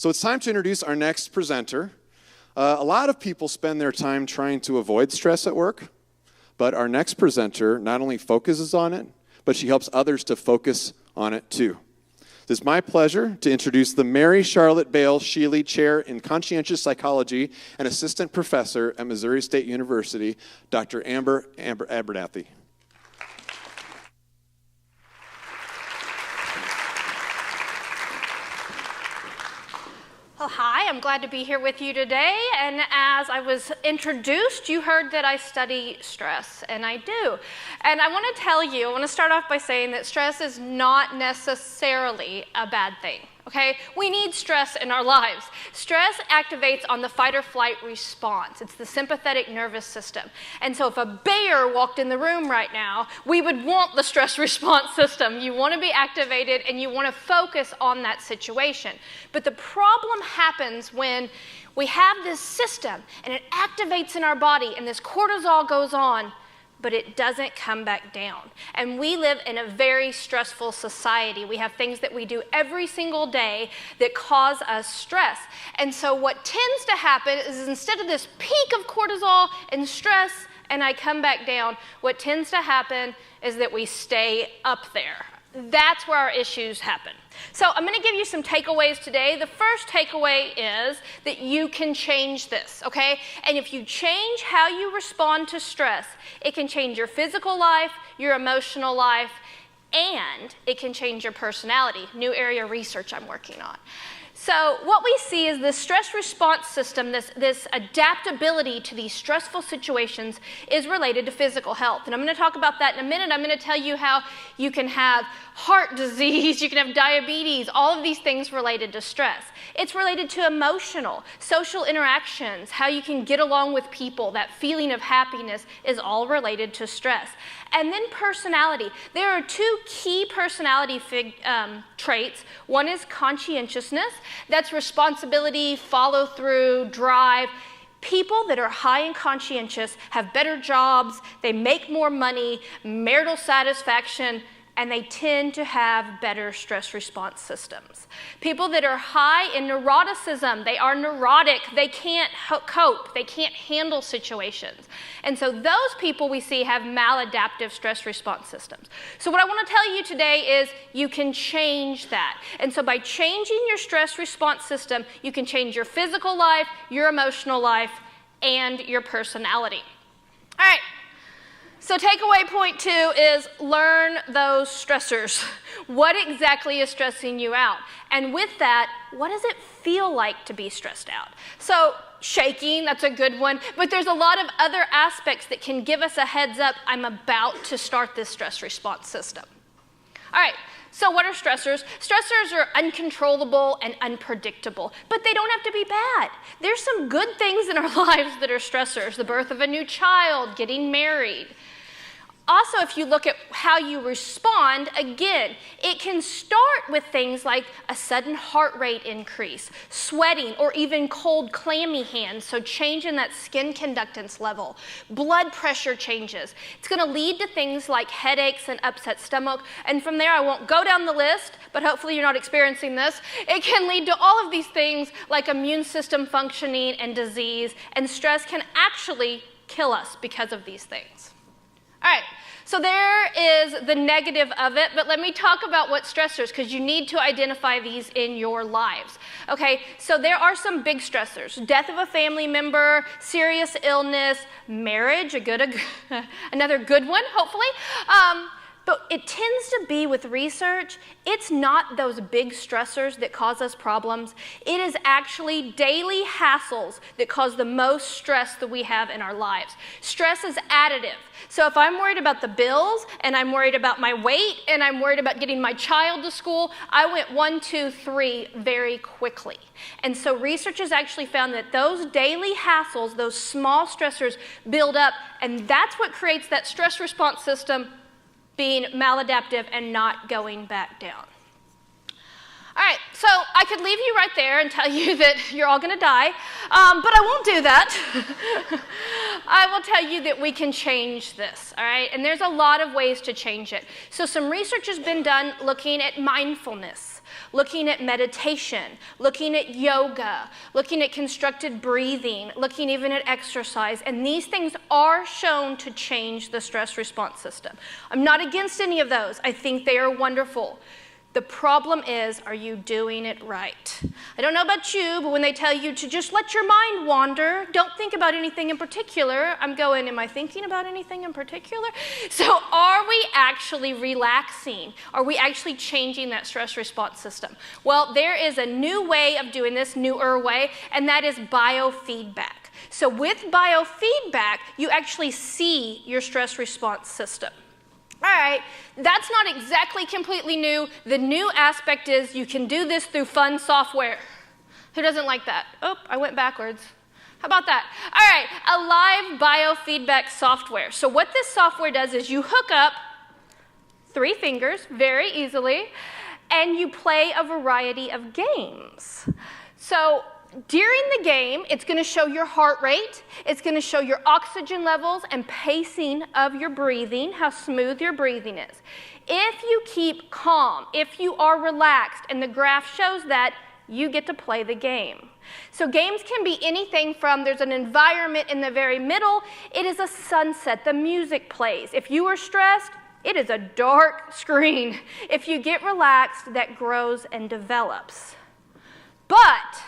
So it's time to introduce our next presenter. A lot of people spend their time trying to avoid stress at work, but our next presenter not only focuses on it, but she helps others to focus on it too. It is my pleasure to introduce the Mary Charlotte Bale Sheely Chair in Conscientious Psychology and Assistant Professor at Missouri State University, Dr. Amber Abernathy. Well, hi, I'm glad to be here with you today, and as I was introduced, you heard that I study stress, and I do. And I want to tell you, I want to start off by saying that stress is not necessarily a bad thing, okay? We need stress in our lives. Stress activates on the fight or flight response. It's the sympathetic nervous system. And so if a bear walked in the room right now, we would want the stress response system. You want to be activated and you want to focus on that situation. But the problem happens when we have this system and it activates in our body and this cortisol goes on, but it doesn't come back down. And we live in a very stressful society. We have things that we do every single day that cause us stress. And so what tends to happen is instead of this peak of cortisol and stress and I come back down, what tends to happen is that we stay up there. That's where our issues happen. So I'm going to give you some takeaways today. The first takeaway is that you can change this, okay? And if you change how you respond to stress, it can change your physical life, your emotional life, and it can change your personality. New area of research I'm working on. So what we see is this stress response system, this adaptability to these stressful situations is related to physical health. And I'm going to talk about that in a minute. I'm going to tell you how you can have heart disease, you can have diabetes, all of these things related to stress. It's related to emotional, social interactions, how you can get along with people, that feeling of happiness is all related to stress. And then personality. There are two key personality traits. One is conscientiousness. That's responsibility, follow through, drive. People that are high and conscientious have better jobs, they make more money, marital satisfaction, and they tend to have better stress response systems. People that are high in neuroticism, they are neurotic, they can't cope, they can't handle situations. And so those people we see have maladaptive stress response systems. So what I want to tell you today is you can change that. And so by changing your stress response system, you can change your physical life, your emotional life, and your personality. All right. So takeaway point 2 is learn those stressors. What exactly is stressing you out? And with that, what does it feel like to be stressed out? So shaking, that's a good one, but there's a lot of other aspects that can give us a heads up, I'm about to start this stress response system. All right, so what are stressors? Stressors are uncontrollable and unpredictable, but they don't have to be bad. There's some good things in our lives that are stressors, the birth of a new child, getting married. Also, if you look at how you respond, again, it can start with things like a sudden heart rate increase, sweating, or even cold, clammy hands, so change in that skin conductance level, blood pressure changes. It's going to lead to things like headaches and upset stomach, and from there I won't go down the list, but hopefully you're not experiencing this. It can lead to all of these things like immune system functioning and disease, and stress can actually kill us because of these things. All right, so there is the negative of it, but let me talk about what stressors, because you need to identify these in your lives. Okay, so there are some big stressors. Death of a family member, serious illness, marriage, another good one, hopefully. But it tends to be with research, it's not those big stressors that cause us problems. It is actually daily hassles that cause the most stress that we have in our lives. Stress is additive. So if I'm worried about the bills, and I'm worried about my weight, and I'm worried about getting my child to school, I went 1, 2, 3 very quickly. And so research has actually found that those daily hassles, those small stressors build up, and that's what creates that stress response system being maladaptive and not going back down. All right, so I could leave you right there and tell you that you're all going to die, but I won't do that. I will tell you that we can change this, all right? And there's a lot of ways to change it. So some research has been done looking at mindfulness. looking at meditation, looking at yoga, looking at constructed breathing, looking even at exercise. And these things are shown to change the stress response system. I'm not against any of those. I think they are wonderful. The problem is, are you doing it right? I don't know about you, but when they tell you to just let your mind wander, don't think about anything in particular, I'm going, am I thinking about anything in particular? So are we actually relaxing? Are we actually changing that stress response system? Well, there is a new way of doing this, newer way, and that is biofeedback. So with biofeedback, you actually see your stress response system. All right, that's not exactly completely new. The new aspect is you can do this through fun software. Who doesn't like that? Oh, I went backwards. How about that? All right, a live biofeedback software. So what this software does is you hook up 3 fingers very easily, and you play a variety of games. So during the game, it's going to show your heart rate, it's going to show your oxygen levels and pacing of your breathing, how smooth your breathing is. If you keep calm, if you are relaxed, and the graph shows that, you get to play the game. So games can be anything from, there's an environment in the very middle, it is a sunset, the music plays. If you are stressed, it is a dark screen. If you get relaxed, that grows and develops. But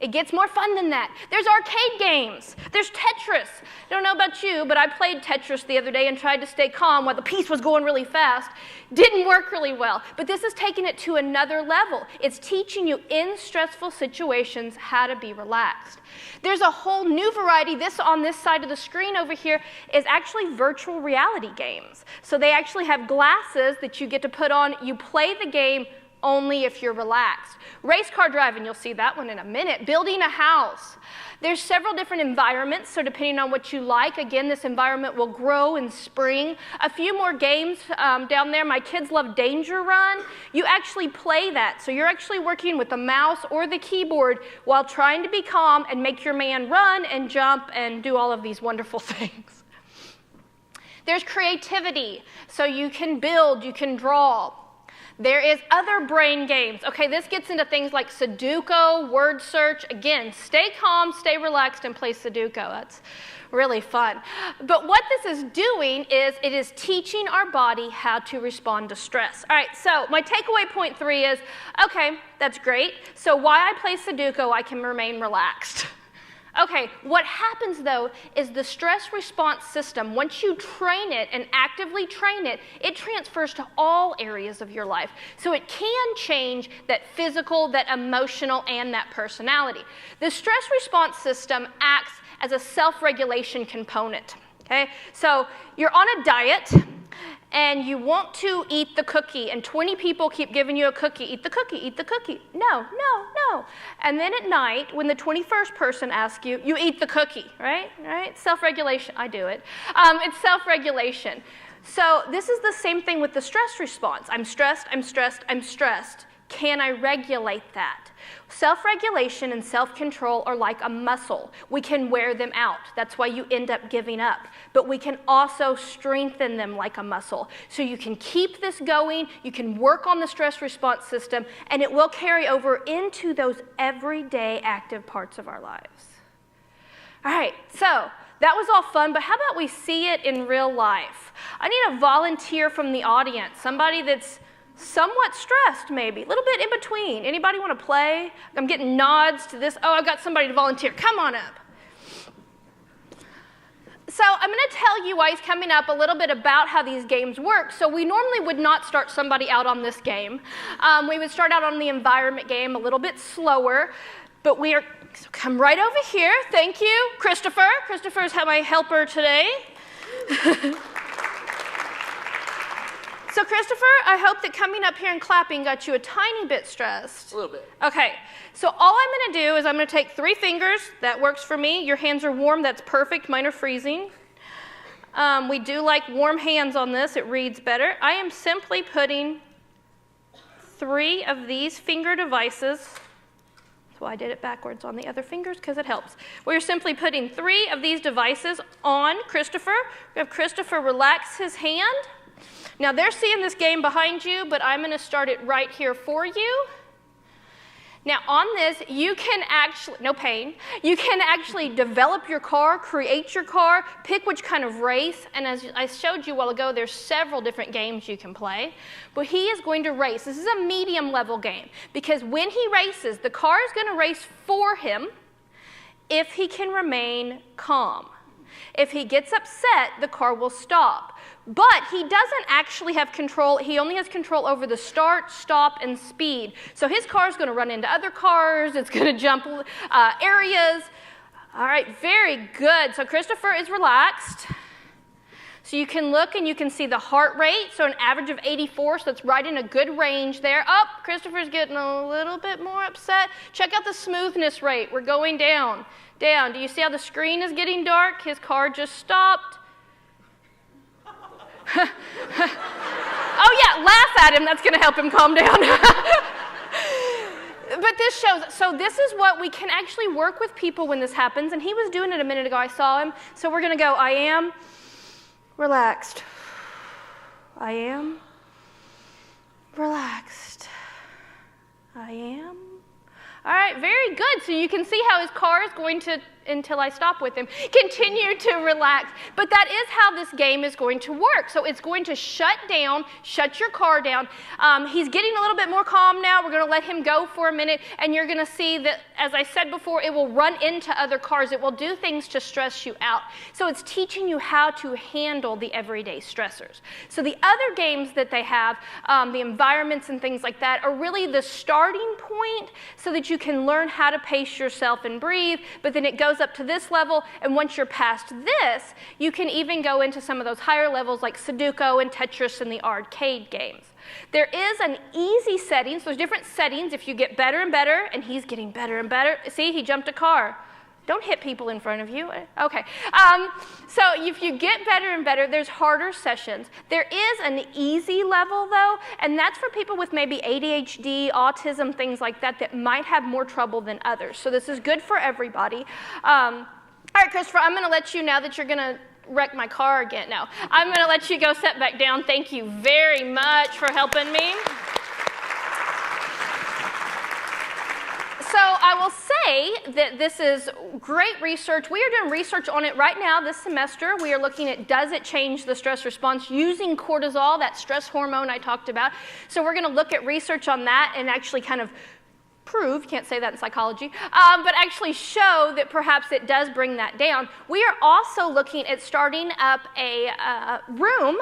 it gets more fun than that. There's arcade games. There's Tetris. I don't know about you, but I played Tetris the other day and tried to stay calm while the piece was going really fast. Didn't work really well. But this is taking it to another level. It's teaching you in stressful situations how to be relaxed. There's a whole new variety. This on this side of the screen over here is actually virtual reality games. So they actually have glasses that you get to put on. You play the game only if you're relaxed. Race car driving, you'll see that one in a minute. Building a house. There's several different environments, so depending on what you like, again, this environment will grow in spring. A few more games down there. My kids love Danger Run. You actually play that, so you're actually working with the mouse or the keyboard while trying to be calm and make your man run and jump and do all of these wonderful things. There's creativity, so you can build, you can draw. There is other brain games. Okay, this gets into things like Sudoku, word search. Again, stay calm, stay relaxed, and play Sudoku. That's really fun. But what this is doing is it is teaching our body how to respond to stress. All right, so my takeaway point 3 is, okay, that's great. So while I play Sudoku, I can remain relaxed. Okay, what happens though is the stress response system, once you train it and actively train it, it transfers to all areas of your life. So it can change that physical, that emotional, and that personality. The stress response system acts as a self-regulation component. Okay, so you're on a diet and you want to eat the cookie, and 20 people keep giving you a cookie. Eat the cookie, eat the cookie. No, no, no. And then at night, when the 21st person asks you, you eat the cookie, right? Right? Self-regulation. I do it. It's self-regulation. So this is the same thing with the stress response. I'm stressed, I'm stressed, I'm stressed. Can I regulate that? Self-regulation and self-control are like a muscle. We can wear them out. That's why you end up giving up. But we can also strengthen them like a muscle. So you can keep this going, you can work on the stress response system, and it will carry over into those everyday active parts of our lives. All right, so that was all fun, but how about we see it in real life? I need a volunteer from the audience, somebody that's somewhat stressed, maybe, a little bit in between. Anybody want to play? I'm getting nods to this. Oh, I've got somebody to volunteer. Come on up. So I'm going to tell you while he's coming up a little bit about how these games work. So we normally would not start somebody out on this game. We would start out on the environment game a little bit slower, but we are, so come right over here. Thank you, Christopher. Christopher's my helper today. So Christopher, I hope that coming up here and clapping got you a tiny bit stressed. A little bit. Okay, so all I'm going to do is I'm going to take 3 fingers. That works for me. Your hands are warm. That's perfect. Mine are freezing. We do like warm hands on this. It reads better. I am simply putting 3 of these finger devices. So I did it backwards on the other fingers because it helps. We're simply putting 3 of these devices on Christopher. We have Christopher relax his hand. Now they're seeing this game behind you, but I'm going to start it right here for you. Now on this, you can actually, no pain, you can actually develop your car, create your car, pick which kind of race, and as I showed you a while ago, there's several different games you can play. But he is going to race. This is a medium level game because when he races, the car is going to race for him if he can remain calm. If he gets upset, the car will stop. But he doesn't actually have control. He only has control over the start, stop, and speed. So his car is going to run into other cars. It's going to jump areas. All right, very good. So Christopher is relaxed. So you can look and you can see the heart rate. So an average of 84, so that's right in a good range there. Oh, Christopher's getting a little bit more upset. Check out the smoothness rate. We're going down, down. Do you see how the screen is getting dark? His car just stopped. Oh yeah, laugh at him. That's going to help him calm down. But this shows, so this is what we can actually work with people when this happens. And he was doing it a minute ago. I saw him. So we're going to go, I am relaxed. I am relaxed. I am. All right, very good. So you can see how his car is going to, until I stop with him, continue to relax. But that is how this game is going to work. So it's going to shut down, shut your car down. He's getting a little bit more calm now. We're going to let him go for a minute, and you're going to see that, as I said before, it will run into other cars. It will do things to stress you out. So it's teaching you how to handle the everyday stressors. So the other games that they have, the environments and things like that, are really the starting point so that you can learn how to pace yourself and breathe, but then it goes up to this level, and once you're past this, you can even go into some of those higher levels like Sudoku and Tetris and the arcade games. There is an easy setting, so there's different settings. If you get better and better, and he's getting better and better, see, he jumped a car. Don't hit people in front of you. Okay. So if you get better and better, there's harder sessions. There is an easy level, though, and that's for people with maybe ADHD, autism, things like that, that might have more trouble than others. So this is good for everybody. All right, Christopher, I'm going to let you, now that you're going to wreck my car again. No, I'm going to let you go sit back down. Thank you very much for helping me. So I will say that this is great research. We are doing research on it right now this semester. We are looking at, does it change the stress response using cortisol, that stress hormone I talked about. So we're going to look at research on that and actually kind of prove, can't say that in psychology, but actually show that perhaps it does bring that down. We are also looking at starting up a room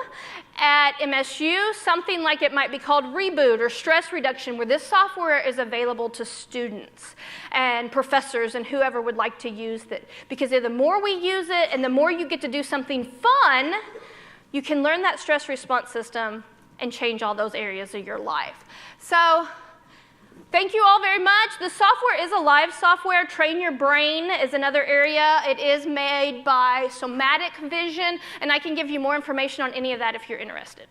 at MSU, something like it might be called Reboot or Stress Reduction, where this software is available to students and professors and whoever would like to use it. Because the more we use it and the more you get to do something fun, you can learn that stress response system and change all those areas of your life. So thank you all very much. The software is a live software. Train Your Brain is another area. It is made by Somatic Vision, and I can give you more information on any of that if you're interested.